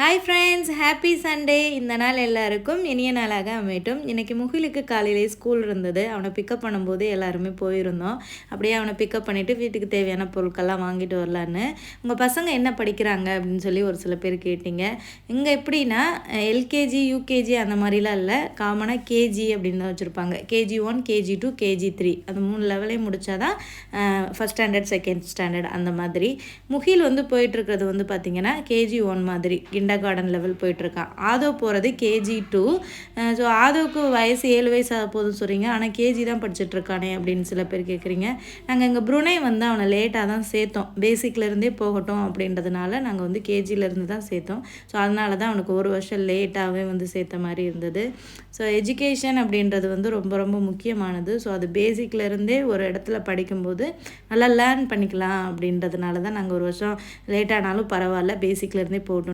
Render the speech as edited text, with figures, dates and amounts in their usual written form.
Hi friends, happy Sunday. இந்த நாள் எல்லாருக்கும் இனிய நாளாக அமையட்டும். இன்றைக்கி முகிலுக்கு காலையிலே ஸ்கூல் இருந்தது. அவனை பிக்கப் பண்ணும்போது எல்லாருமே போயிருந்தோம். அப்படியே அவனை பிக்கப் பண்ணிவிட்டு வீட்டுக்கு தேவையான பொருட்கள்லாம் வாங்கிட்டு வரலான்னு. உங்கள் பசங்க என்ன படிக்கிறாங்க அப்படின்னு சொல்லி ஒரு சில பேர் கேட்டிங்க. இங்கே எப்படின்னா எல்கேஜி யூகேஜி அந்த மாதிரிலாம் இல்லை, காமனாக கேஜி அப்படின்னு தான் வச்சுருப்பாங்க. KG1 KG2 KG3 அந்த 3 லெவலையும் முடித்தாதான் ஃபஸ்ட் ஸ்டாண்டர்ட் செகண்ட் ஸ்டாண்டர்ட் அந்த மாதிரி. முகில் போயிட்டுருக்கிறது பார்த்திங்கன்னா KG1 மாதிரி கிண்டர் கார்டன் லெவல் போயிட்டுருக்கான். ஆதோ போகிறது KG2. ஸோ ஆதோவுக்கு வயசு 7 வயசு ஆக போதுன்னு சொல்கிறீங்க, ஆனால் கேஜி தான் படிச்சுட்ருக்கானே அப்படின்னு சில பேர் கேட்குறீங்க. நாங்கள் இங்கே ப்ருனே அவனை லேட்டாக தான் சேர்த்தோம். பேசிக்லேருந்தே போகட்டும் அப்படின்றதுனால நாங்கள் கேஜிலேருந்து தான் சேர்த்தோம். ஸோ அதனால தான் அவனுக்கு ஒரு வருஷம் லேட்டாகவே சேர்த்த மாதிரி இருந்தது. ஸோ எஜுகேஷன் அப்படின்றது ரொம்ப ரொம்ப முக்கியமானது. ஸோ அது பேசிக்லேருந்தே ஒரு இடத்துல படிக்கும்போது நல்லா லேர்ன் பண்ணிக்கலாம் அப்படின்றதுனால தான் நாங்கள் ஒரு வருஷம் லேட்டானாலும் பரவாயில்ல, பேசிக்லேருந்தே போகட்டும்